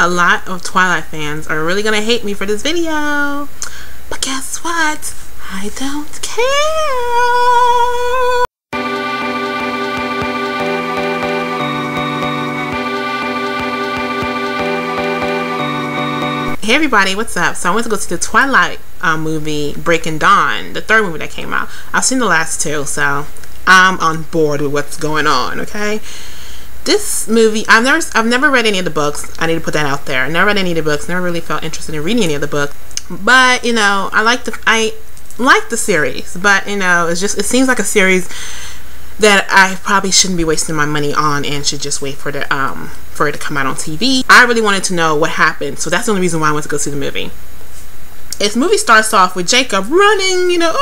a lot of Twilight fans are really gonna hate me for this video, but guess what? I don't care. Hey everybody, what's up? So I went to go see the Twilight movie, Breaking Dawn, the third movie that came out. I've seen the last two, so I'm on board with what's going on, okay? This movie, I've never read any of the books. I need to put that out there. I never read any of the books. Never really felt interested in reading any of the books. But, you know, I like the series, but, you know, it seems like a series that I probably shouldn't be wasting my money on and should just wait for it to come out on TV. I really wanted to know what happened, so that's the only reason why I went to go see the movie. This movie starts off with Jacob running, you know,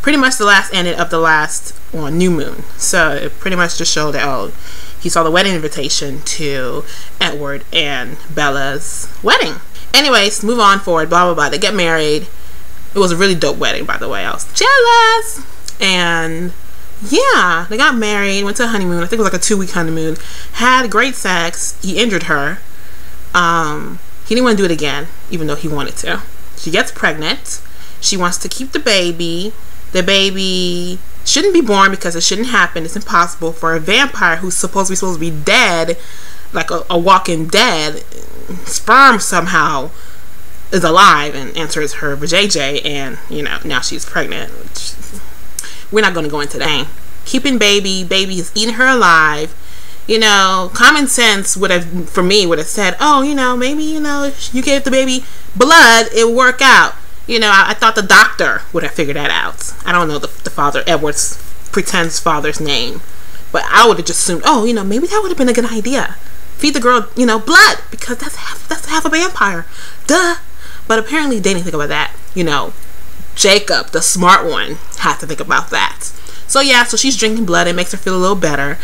pretty much the last ending of the last new moon. So it pretty much just showed that, he saw the wedding invitation to Edward and Bella's wedding. Anyways, move on forward, blah, blah, blah. They get married. It was a really dope wedding, by the way. I was jealous. And yeah, they got married, went to a honeymoon. I think it was like a 2-week honeymoon. Had great sex. He injured her. He didn't want to do it again, even though he wanted to. She gets pregnant. She wants to keep the baby. The baby shouldn't be born because it shouldn't happen. It's impossible for a vampire who's supposed to be dead, like a walking dead, sperm somehow is alive and enters her vajayjay, and you know, now she's pregnant. We're not going to go into that. Keeping baby is eating her alive. You know, common sense would have said, oh, you know, maybe, you know, if you gave the baby blood, it would work out. You know, I thought the doctor would have figured that out. I don't know the father, Edward's pretends father's name, but I would have just assumed, oh, you know, maybe that would have been a good idea. Feed the girl, you know, blood, because that's half a vampire. Duh. But apparently they didn't think about that. You know, Jacob, the smart one, had to think about that. So yeah, so she's drinking blood. It makes her feel a little better.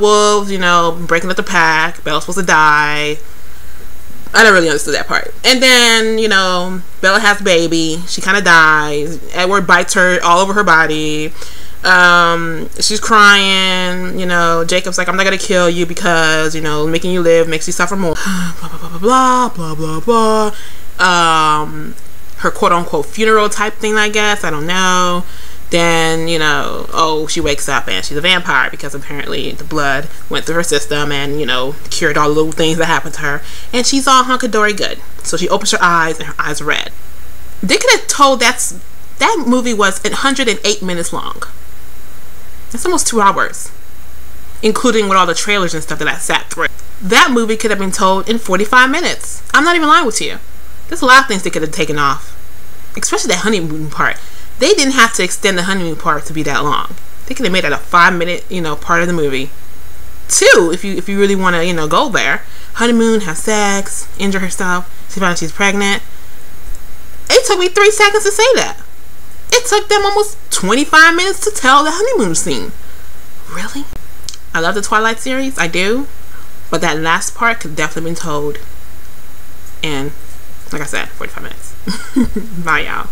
Wolves, you know, breaking up the pack. Bella's supposed to die. I never really understood that part. And then, you know, Bella has a baby. She kind of dies. Edward bites her all over her body. She's crying. You know, Jacob's like, I'm not gonna kill you because, you know, making you live makes you suffer more. Blah, blah, blah, blah, blah, blah, blah, blah. Her quote-unquote funeral type thing, I guess. I don't know. Then, you know, she wakes up and she's a vampire because apparently the blood went through her system and, you know, cured all the little things that happened to her. And she's all hunky-dory good. So she opens her eyes and her eyes are red. They could have told that movie was 108 minutes long. That's almost 2 hours, including with all the trailers and stuff that I sat through. That movie could have been told in 45 minutes. I'm not even lying with you. There's a lot of things they could have taken off, especially that honeymoon part. They didn't have to extend the honeymoon part to be that long. They could have made it a 5-minute, you know, part of the movie. 2, if you really want to, you know, go there. Honeymoon, have sex, injure herself. She found out she's pregnant. It took me 3 seconds to say that. It took them almost 25 minutes to tell the honeymoon scene. Really? I love the Twilight series. I do. But that last part could definitely been told in, like I said, 45 minutes. Bye, y'all.